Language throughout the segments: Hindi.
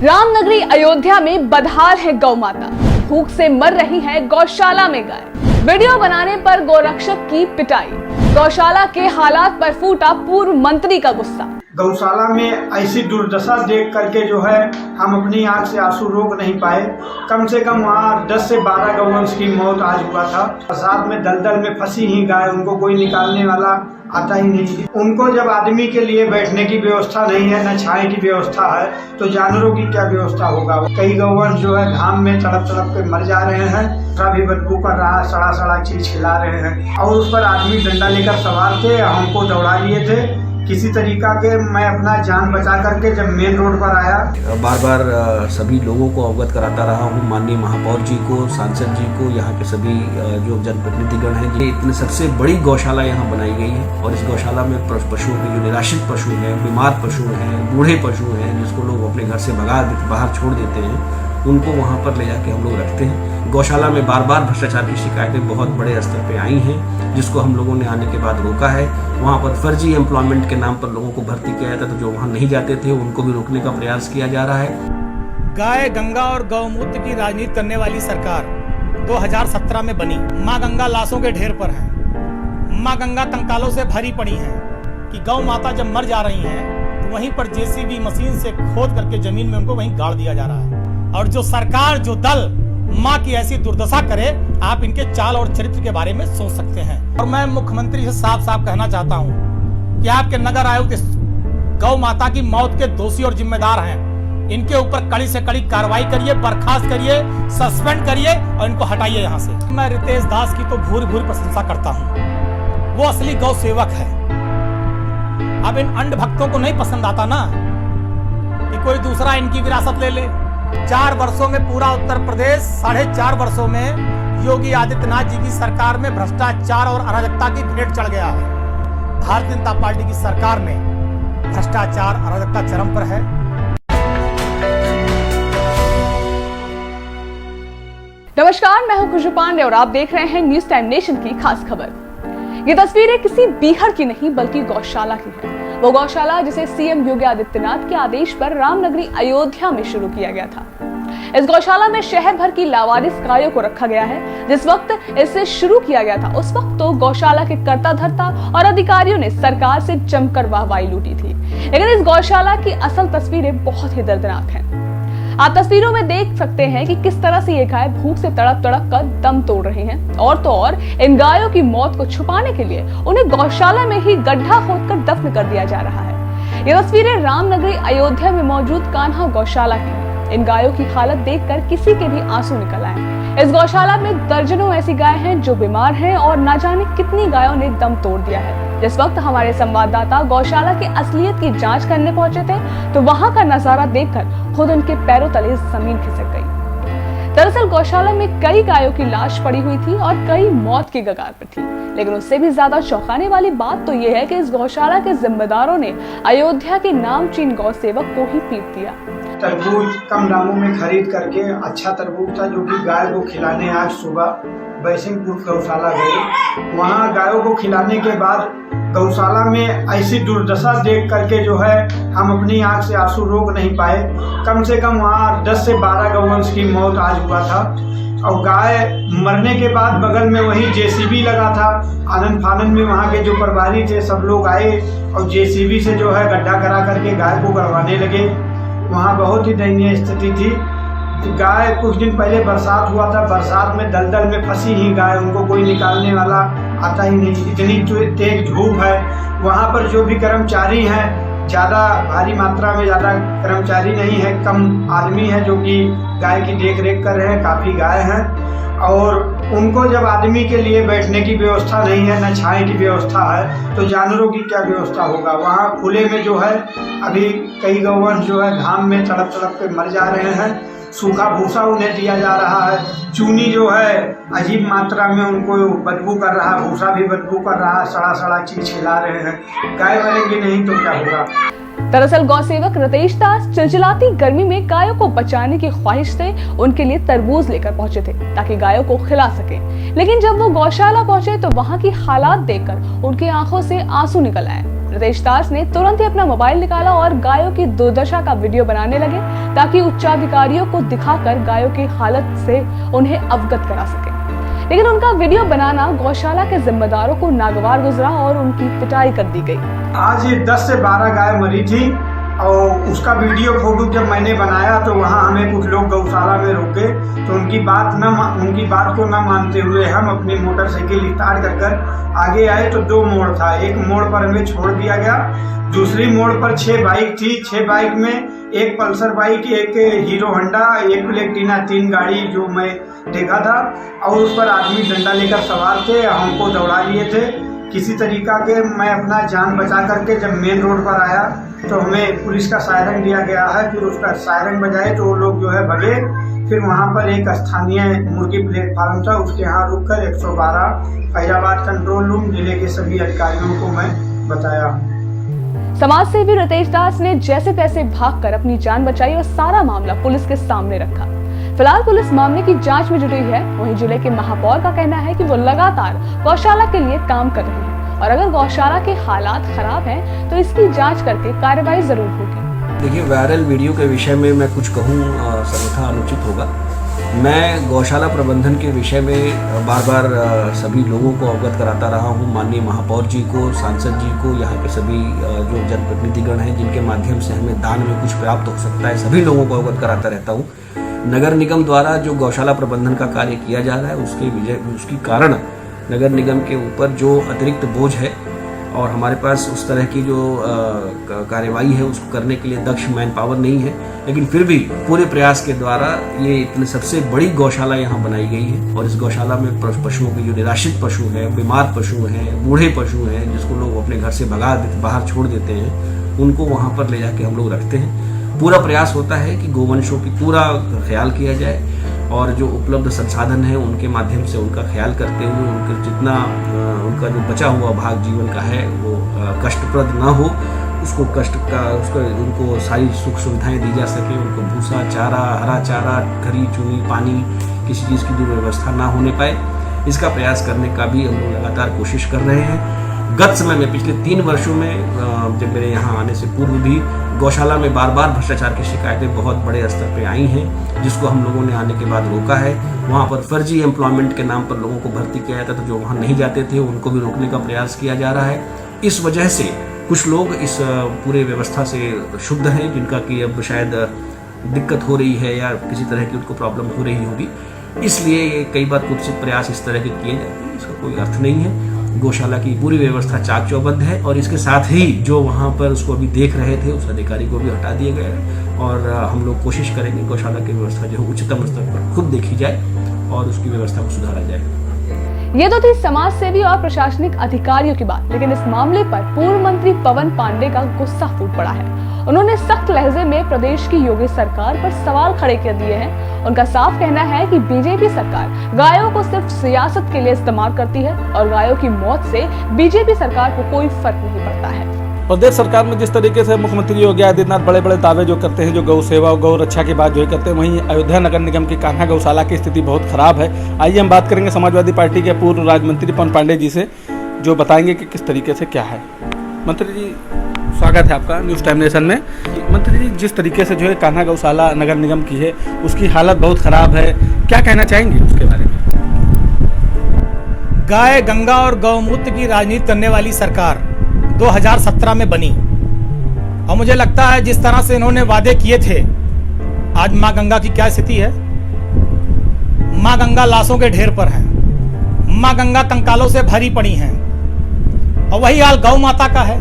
रामनगरी अयोध्या में बदहाल है गौ माता, भूख से मर रही है गौशाला में गाय। वीडियो बनाने पर गौरक्षक की पिटाई, गौशाला के हालात पर फूटा पूर्व मंत्री का गुस्सा। गौशाला में ऐसी दुर्दशा देख करके जो है हम अपनी आंख से आंसू रोक नहीं पाए। कम से कम वहाँ 10 से 12 गौवंश की मौत आज हुआ था। साथ में दलदल में फंसी ही गाय, उनको कोई निकालने वाला आता ही नहीं। उनको जब आदमी के लिए बैठने की व्यवस्था नहीं है, न छाए की व्यवस्था है, तो जानवरों की क्या व्यवस्था होगा। कई गौवंश जो है घाम में तड़प तड़प के मर जा रहे हैं, भी बदबू कर रहा है, सड़ा सड़ा चीज खिला रहे हैं। और उस पर आदमी डंडा लेकर सवार थे, हमको दौड़ा लिए थे किसी तरीका के। मैं अपना जान बचा करके जब मेन रोड पर आया, बार बार सभी लोगों को अवगत कराता रहा हूँ, माननीय महापौर जी को, सांसद जी को, यहाँ के सभी जो जनप्रतिनिधिगण हैं। ये इतने सबसे बड़ी गौशाला यहाँ बनाई गई है और इस गौशाला में पशुओं के जो निराश्रित पशु हैं, बीमार पशु हैं, बूढ़े पशु हैं, जिसको लोग अपने घर से बाहर छोड़ देते हैं, उनको वहाँ पर ले जाके हम लोग रखते हैं। गौशाला में बार बार भ्रष्टाचार की शिकायतें बहुत बड़े स्तर पे आई हैं, जिसको हम लोगों ने आने के बाद रोका है। वहाँ पर फर्जी एम्प्लॉयमेंट के नाम पर लोगों को भर्ती किया जाता था, तो जो वहाँ नहीं जाते थे उनको भी रोकने का प्रयास किया जा रहा है। गाय, गंगा और गौमूत्र की राजनीति करने वाली सरकार 2017 में बनी। माँ गंगा लाशों के ढेर पर है, माँ गंगा कंकालों से भरी पड़ी है कि गौ माता जब मर जा रही है तो वहीं पर जेसीबी मशीन से खोद करके जमीन में उनको वहीं गाड़ दिया जा रहा है। और जो सरकार, जो दल माँ की ऐसी दुर्दशा करे, आप इनके चाल और चरित्र के बारे में सोच सकते हैं। और मैं मुख्यमंत्री से साफ साफ कहना चाहता हूँ कि आपके नगर आयुक्त गौ माता की मौत के दोषी और जिम्मेदार हैं। इनके ऊपर कड़ी से कड़ी कार्रवाई करिए, बर्खास्त करिए, सस्पेंड करिए और इनको हटाइए यहाँ से। मैं रितेश दास की तो भूरी भूरी प्रशंसा करता हूँ, वो असली गौ सेवक है। अब इन अंध भक्तों को नहीं पसंद आता ना कि कोई दूसरा इनकी विरासत ले ले। 4 वर्षों में पूरा उत्तर प्रदेश, 4.5 वर्षों में योगी आदित्यनाथ जी की सरकार में भ्रष्टाचार और अराजकता की भेंट चढ़ गया है। भारतीय जनता पार्टी की सरकार में भ्रष्टाचार, अराजकता चरम पर है। नमस्कार, मैं हूं खुशबू पांडे और आप देख रहे हैं न्यूज टाइम नेशन की खास खबर। ये तस्वीरें किसी बीहड़ की नहीं बल्कि गौशाला की है। वो गौशाला जिसे सीएम योगी आदित्यनाथ के आदेश पर रामनगरी अयोध्या में शुरू किया गया था। इस गौशाला में शहर भर की लावारिस गायों को रखा गया है। जिस वक्त इसे शुरू किया गया था उस वक्त तो गौशाला के कर्ता धर्ता और अधिकारियों ने सरकार से जमकर वाहवाही लूटी थी। लेकिन इस गौशाला की असल तस्वीरें बहुत ही दर्दनाक हैं। आप तस्वीरों में देख सकते हैं कि किस तरह से ये गाय भूख से तड़प तड़प कर दम तोड़ रही हैं। और तो और इन गायों की मौत को छुपाने के लिए उन्हें गौशाला में ही गड्ढा खोदकर दफन कर दिया जा रहा है। ये तस्वीरें रामनगरी अयोध्या में मौजूद कान्हा गौशाला की हैं। इन गायों की हालत देखकर किसी के भी आंसू निकल आए। इस गौशाला में दर्जनों ऐसी गाय हैं जो बीमार हैं और न जाने कितनी गायों ने दम तोड़ दिया है। जिस वक्त हमारे संवाददाता गौशाला की असलियत की जांच करने पहुंचे थे तो वहां का नजारा देखकर खुद उनके पैरों तले जमीन खिसक गई। दरअसल गौशाला में कई गायों की लाश पड़ी हुई थी और कई मौत की कगार पर थी। लेकिन उससे भी ज्यादा चौंकाने वाली बात तो ये है कि इस गौशाला के जिम्मेदारों ने अयोध्या के नामचीन गौ सेवक को ही पीट दिया। तरबूज कम दामों में खरीद करके, अच्छा तरबूज था जो कि गाय को खिलाने आज सुबह बैसिंगपुर गौशाला गए। वहाँ गायों को खिलाने के बाद गौशाला में ऐसी दुर्दशा देख करके जो है हम अपनी आंख से आंसू रोक नहीं पाए। कम से कम वहाँ 10 से 12 गौवंश की मौत आज हुआ था। और गाय मरने के बाद बगल में वही जेसीबी लगा था। आनंद फानंद में वहाँ के जो प्रभारी थे सब लोग आए और जेसीबी से जो है गड्ढा करा करके गाय को गड़वाने लगे। वहाँ बहुत ही दयनीय स्थिति थी। गाय कुछ दिन पहले बरसात हुआ था, बरसात में दलदल में फंसी ही गाय, उनको कोई निकालने वाला आता ही नहीं। इतनी तेज धूप है। वहाँ पर जो भी कर्मचारी हैं, ज़्यादा भारी मात्रा में ज़्यादा कर्मचारी नहीं है, कम आदमी है जो कि गाय की देख रेख कर रहे हैं। काफ़ी गाय हैं और उनको जब आदमी के लिए बैठने की व्यवस्था नहीं है, न छाए की व्यवस्था है, तो जानवरों की क्या व्यवस्था होगा। वहाँ खुले में जो है अभी कई गौवंश जो है घाम में तड़प तड़प के मर जा रहे हैं। सूखा भूसा उन्हें दिया जा रहा है। चूनी जो है अजीब मात्रा में उनको बदबू कर रहा है, भूसा भी बदबू कर रहा है, सड़ा सड़ा चीज खिला रहे हैं। गाय मरेंगी नहीं तो क्या होगा। दरअसल गौसेवक रितेश दास चिलचिलाती गर्मी में गायों को बचाने की ख्वाहिश से उनके लिए तरबूज लेकर पहुंचे थे ताकि गायों को खिला सके। लेकिन जब वो गौशाला पहुंचे तो वहां की हालात देखकर उनकी आंखों से आंसू निकल आए। रितेश दास ने तुरंत ही अपना मोबाइल निकाला और गायों की दुर्दशा का वीडियो बनाने लगे ताकि उच्चाधिकारियों को दिखाकर गायों की हालत से उन्हें अवगत करा सके। लेकिन उनका वीडियो बनाना गौशाला के जिम्मेदारों को नागवार गुजरा और उनकी पिटाई कर दी गई। आज 10 से 12 गाय मरी थी और उसका वीडियो फोटो जब मैंने बनाया तो वहाँ हमें कुछ लोग गौशाला में रोके, तो उनकी बात को न मानते हुए हम अपनी मोटरसाइकिल स्टार्ट कर आगे आए तो 2 मोड़ था। एक मोड़ पर हमें छोड़ दिया गया, दूसरी मोड़ पर 6 बाइक थी। 6 बाइक में एक पल्सर बाइक, एक हीरो होंडा, एक प्लेटिना, 3 गाड़ी जो मैं देखा था, और उस पर आदमी डंडा लेकर सवार थे, हमको दौड़ा लिए थे। किसी तरीका के मैं अपना जान बचा करके जब मेन रोड पर आया तो हमें पुलिस का सायरन दिया गया है। फिर उसका सायरन बजाए तो वो लोग जो है भगे। फिर वहाँ पर एक स्थानीय मुर्गी प्लेटफार्म था, उसके यहाँ रुककर 112 फैजाबाद कंट्रोल रूम जिले के सभी अधिकारियों को मैं बताया। समाज सेवी रितेश दास ने जैसे तैसे भागकर अपनी जान बचाई और सारा मामला पुलिस के सामने रखा। फिलहाल पुलिस मामले की जांच में जुटी है। वहीं जिले के महापौर का कहना है कि वो लगातार गौशाला के लिए काम कर रहे हैं और अगर गौशाला के हालात खराब हैं तो इसकी जांच करके कार्रवाई जरूर होगी। देखिए, वायरल वीडियो के विषय में मैं कुछ कहूँ सर्वथा अनुचित होगा। मैं गौशाला प्रबंधन के विषय में बार बार सभी लोगों को अवगत कराता रहा हूँ। माननीय महापौर जी को, सांसद जी को, यहाँ के सभी जो जनप्रतिनिधिगण हैं जिनके माध्यम से हमें दान में कुछ प्राप्त हो सकता है, सभी लोगों को अवगत कराता रहता हूँ। नगर निगम द्वारा जो गौशाला प्रबंधन का कार्य किया जा रहा है उसकी कारण नगर निगम के ऊपर जो अतिरिक्त बोझ है और हमारे पास उस तरह की जो कार्यवाही है उसको करने के लिए दक्ष मैन पावर नहीं है, लेकिन फिर भी पूरे प्रयास के द्वारा ये इतने सबसे बड़ी गौशाला यहाँ बनाई गई है। और इस गौशाला में पशुओं के जो निराश्रित पशु हैं, बीमार पशु हैं, बूढ़े पशु हैं, जिसको लोग अपने घर से बाहर छोड़ देते हैं, उनको वहाँ पर ले जाके हम लोग रखते हैं। पूरा प्रयास होता है कि गोवंशों की पूरा ख्याल किया जाए और जो उपलब्ध संसाधन है उनके माध्यम से उनका ख्याल करते हुए उनका जो बचा हुआ भाग जीवन का है वो कष्टप्रद न हो, उनको सारी सुख सुविधाएं दी जा सके। उनको भूसा, चारा, हरा चारा, खरी चूनी, पानी, किसी चीज़ की जो व्यवस्था ना होने पाए, इसका प्रयास करने का भी हम लोग लगातार कोशिश कर रहे हैं। गत समय में पिछले 3 वर्षों में जब मेरे यहाँ आने से पूर्व भी गौशाला में बार बार भ्रष्टाचार की शिकायतें बहुत बड़े स्तर पे आई हैं, जिसको हम लोगों ने आने के बाद रोका है। वहाँ पर फर्जी एम्प्लॉयमेंट के नाम पर लोगों को भर्ती किया जाता था, जो वहाँ नहीं जाते थे उनको भी रोकने का प्रयास किया जा रहा है। इस वजह से कुछ लोग इस पूरे व्यवस्था से शुद्ध हैं, जिनका कि अब शायद दिक्कत हो रही है या किसी तरह की उनको प्रॉब्लम हो रही होगी, इसलिए कई बार कुछ प्रयास इस तरह के किए जाते हैं। इसका कोई अर्थ नहीं है। गौशाला की पूरी व्यवस्था चाक चौबंद है और इसके साथ ही जो वहाँ पर उसको अभी देख रहे थे उस अधिकारी को भी हटा दिया गया है और हम लोग कोशिश करेंगे गौशाला की व्यवस्था जो उच्चतम स्तर पर खुद देखी जाए और उसकी व्यवस्था को सुधारा जाए। ये तो थी समाज सेवी और प्रशासनिक अधिकारियों की बात, लेकिन इस मामले पर पूर्व मंत्री पवन पांडे का गुस्सा फूट पड़ा है। उन्होंने सख्त लहजे में प्रदेश की योगी सरकार पर सवाल खड़े कर दिए हैं। उनका साफ कहना है कि बीजेपी सरकार गायों को सिर्फ सियासत के लिए इस्तेमाल करती है और गायों की मौत से बीजेपी सरकार को कोई फर्क नहीं पड़ता है। प्रदेश सरकार में जिस तरीके से मुख्यमंत्री योगी आदित्यनाथ बड़े बड़े दावे जो करते हैं, जो गौ सेवा और गौ रक्षा की बात जो करते हैं, वहीं अयोध्या नगर निगम की कान्हा गौशाला की स्थिति बहुत खराब है। आइए हम बात करेंगे समाजवादी पार्टी के पूर्व राज्य मंत्री पवन पांडे जी से, जो बताएंगे कि किस तरीके से क्या है। मंत्री जी, स्वागत है आपका न्यूज़ टाइम नेशन में। मंत्री जी, जिस तरीके से जो है कान्हा गौशाला नगर निगम की है उसकी हालत बहुत खराब है, क्या कहना चाहेंगे उसके बारे में? गाय, गंगा और गौमूत्र की राजनीति करने वाली सरकार 2017 में बनी और मुझे लगता है जिस तरह से इन्होंने वादे किए थे, आज मां गंगा की क्या स्थिति है। मां गंगा लाशों के ढेर पर है, मां गंगा कंकालों से भरी पड़ी हैं और वही हाल गौ माता का है।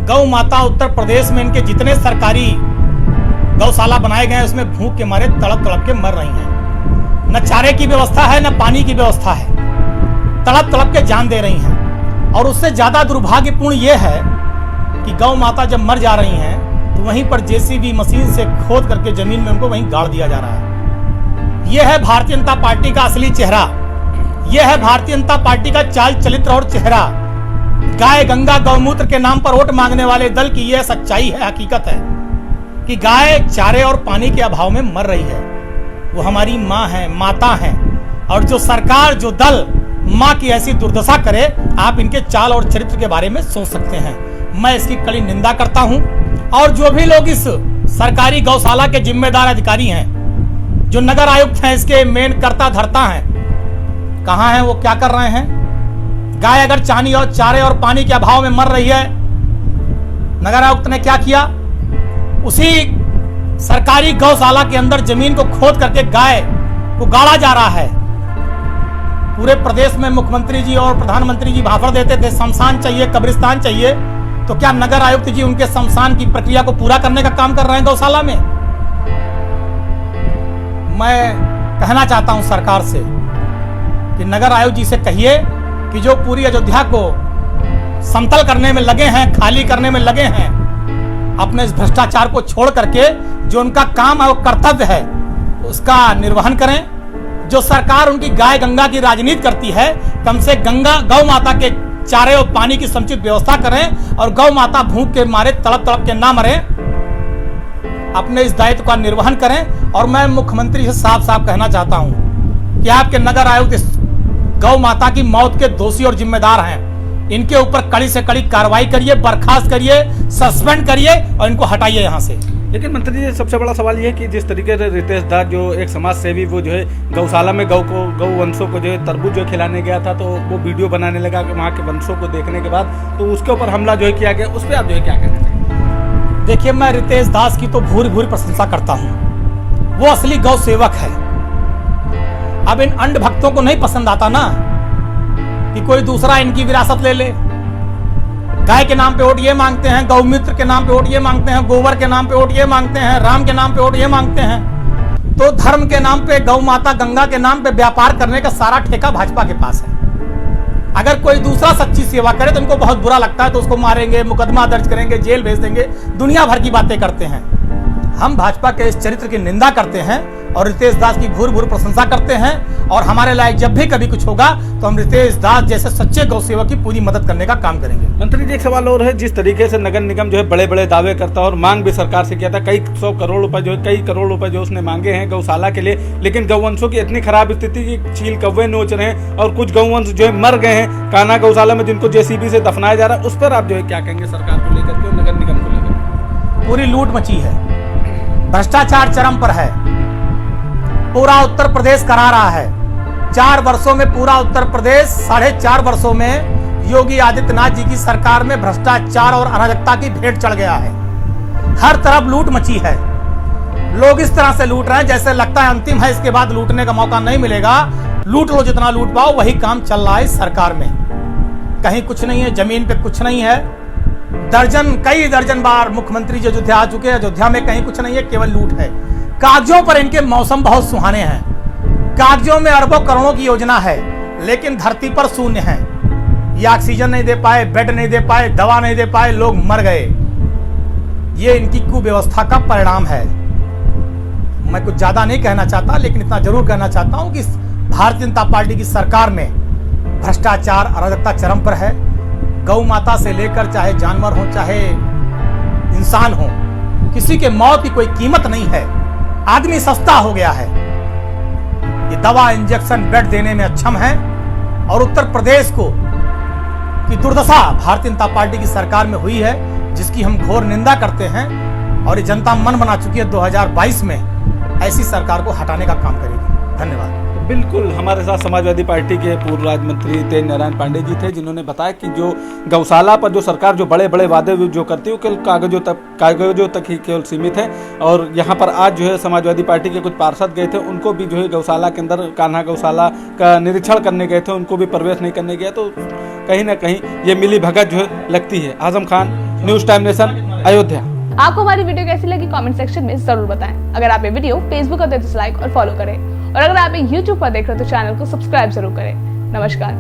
गौ माता उत्तर प्रदेश में इनके जितने सरकारी गौशाला बनाए गए हैं उसमें भूख के मारे तड़प तड़प के मर रही हैं। न चारे की व्यवस्था है, न पानी की व्यवस्था है, तड़प तड़प के जान दे रही हैं। और उससे ज्यादा दुर्भाग्यपूर्ण यह है कि गौ माता जब मर जा रही हैं तो वहीं पर जेसीबी मशीन से खोद करके जमीन में उनको वहीं गाड़ दिया जा रहा है। यह है भारतीय जनता पार्टी का असली चेहरा, यह है भारतीय जनता पार्टी का चाल चरित्र और चेहरा। गाय, गंगा, गौमूत्र के नाम पर वोट मांगने वाले दल की यह सच्चाई है, हकीकत है कि गाय चारे और पानी के अभाव में मर रही है। वो हमारी माँ है, माता है, और जो सरकार, जो दल माँ की ऐसी दुर्दशा करे, आप इनके चाल और चरित्र के बारे में सोच सकते हैं। मैं इसकी कड़ी निंदा करता हूं। और जो भी लोग इस सरकारी गौशाला के जिम्मेदार अधिकारी हैं, जो नगर आयुक्त हैं, इसके मेन कर्ता धर्ता हैं, कहां हैं वो, क्या कर रहे हैं? गाय अगर चानी और चारे और पानी के अभाव में मर रही है, नगर आयुक्त ने क्या किया? उसी सरकारी गौशाला के अंदर जमीन को खोद करके गाय को गाड़ा जा रहा है। पूरे प्रदेश में मुख्यमंत्री जी और प्रधानमंत्री जी भाषण देते थे, शमशान चाहिए, कब्रिस्तान चाहिए, तो क्या नगर आयुक्त जी उनके शमशान की प्रक्रिया को पूरा करने का काम कर रहे हैं गौशाला में? मैं कहना चाहता हूं सरकार से कि नगर आयुक्त जी से कहिए कि जो पूरी अयोध्या को समतल करने में लगे हैं, खाली करने में लगे हैं, अपने इस भ्रष्टाचार को छोड़ करके जो उनका काम है, वो कर्तव्य है, उसका निर्वहन करें। जो सरकार उनकी गाय गंगा की राजनीति करती है, कम से गौ माता के चारे और पानी की समुचित व्यवस्था करें और गौ माता भूख के मारे तड़प तड़प के ना मरे। अपने इस दायित्व का निर्वहन करें। और मैं मुख्यमंत्री से साफ साफ कहना चाहता हूं कि आपके नगर आयुक्त इस गौ माता की मौत के दोषी और जिम्मेदार हैं। इनके ऊपर कड़ी से कड़ी कार्रवाई करिए, बर्खास्त करिए, सस्पेंड करिए और इनको हटाइए यहाँ से। लेकिन मंत्री जी, सबसे बड़ा सवाल ये है कि जिस तरीके से रितेश दास जो एक समाज सेवी, वो जो है गौशाला में गौ वंशों को जो है तरबूज जो खिलाने गया था, तो वो वीडियो बनाने लगा कि वहाँ के वंशों को देखने के बाद तो उसके ऊपर हमला जो है किया गया, उस पर आप जो है क्या कहना चाहिए? देखिए, मैं रितेश दास की तो भूरी भूरी प्रशंसा करता हूँ। वो असली गौ सेवक है। अब इन अंध भक्तों को नहीं पसंद आता ना कि कोई दूसरा इनकी विरासत ले ले। गाय के नाम पे वोट ये मांगते हैं, गौमूत्र के नाम पे वोट ये मांगते हैं, गोबर के नाम पे वोट ये मांगते हैं, राम के नाम पे वोट ये मांगते हैं। तो धर्म के नाम पे, गौ माता गंगा के नाम पे व्यापार करने का सारा ठेका भाजपा के पास है। अगर कोई दूसरा सच्ची सेवा करे तो उनको बहुत बुरा लगता है, तो उसको मारेंगे, मुकदमा दर्ज करेंगे, जेल भेज देंगे, दुनिया भर की बातें करते हैं। हम भाजपा के इस चरित्र की निंदा करते हैं और रितेश दास की भूर भूर प्रशंसा करते हैं। और हमारे लायक जब भी कभी कुछ होगा तो हम रितेश दास जैसे सच्चे गौ सेवक की पूरी मदद करने का काम करेंगे। मंत्री जी, एक सवाल और है। जिस तरीके से नगर निगम जो है बड़े बड़े दावे करता है और मांग भी सरकार से किया था, कई 100 करोड़ रुपए जो है, कई करोड़ रुपए जो उसने मांगे हैं गौशाला के लिए, लेकिन गौवंशों की इतनी खराब स्थिति की चील कौवे नोच रहे हैं और कुछ गौवंश जो है मर गए हैं कान्हा गौशाला में, जिनको जेसीबी से दफनाया जा रहा है। उस पर आप जो है क्या कहेंगे सरकार को लेकर के, नगर निगम को लेकर? पूरी लूट मची है, भ्रष्टाचार चरम पर है। पूरा उत्तर प्रदेश करा रहा है। 4 वर्षों में पूरा उत्तर प्रदेश, 4.5 वर्षों में योगी आदित्यनाथ जी की सरकार में भ्रष्टाचार और अराजकता की भेंट चढ़ गया है। हर तरफ लूट मची है। लोग इस तरह से लूट रहे हैं जैसे लगता है अंतिम है, इसके बाद लूटने का मौका नहीं मिलेगा। लूट लो जितना लूट पाओ, वही काम चल रहा है इस सरकार में। कहीं कुछ नहीं है, जमीन पे कुछ नहीं है। कई दर्जन बार मुख्यमंत्री जी अयोध्या आ चुके हैं, अयोध्या में कहीं कुछ नहीं है, केवल लूट है। कागजों पर इनके मौसम बहुत सुहाने हैं, कागजों में अरबों करोड़ों की योजना है, लेकिन धरती पर शून्य है। ये ऑक्सीजन नहीं दे पाए, बेड नहीं दे पाए, दवा नहीं दे पाए, लोग मर गए। ये इनकी कुव्यवस्था का परिणाम है। मैं कुछ ज्यादा नहीं कहना चाहता, लेकिन इतना जरूर कहना चाहता हूं कि भारतीय जनता पार्टी की सरकार में भ्रष्टाचार, अराजकता चरम पर है। गौ माता से लेकर चाहे जानवर हो, चाहे इंसान हो, किसी के मौत की कोई कीमत नहीं है। आदमी सस्ता हो गया है। ये दवा, इंजेक्शन, बेड देने में अक्षम है और उत्तर प्रदेश को की दुर्दशा भारतीय जनता पार्टी की सरकार में हुई है, जिसकी हम घोर निंदा करते हैं। और ये जनता मन बना चुकी है 2022 में ऐसी सरकार को हटाने का काम करेगी। धन्यवाद। बिल्कुल, हमारे साथ समाजवादी पार्टी के पूर्व राज्य मंत्री तेज नारायण पांडे जी थे, जिन्होंने बताया कि जो गौशाला पर जो सरकार जो बड़े बड़े वादे जो करती है, केवल कागजों तक ही केवल सीमित है। और यहाँ पर आज जो है समाजवादी पार्टी के कुछ पार्षद गए थे, उनको भी जो है गौशाला के अंदर, कान्हा गौशाला का निरीक्षण करने गए थे, उनको भी प्रवेश नहीं करने गया। तो कहीं ना कहीं ये मिली भगत जो है लगती है। Azam Khan, News Time Nation, Ayodhya. आपको हमारी वीडियो कैसी लगी कमेंट सेक्शन में जरूर बताएं। अगर आप ये वीडियो फेसबुक पर देख तो लाइक और फॉलो करें, और अगर आप YouTube पर देख रहे हो तो चैनल को सब्सक्राइब जरूर करें। नमस्कार।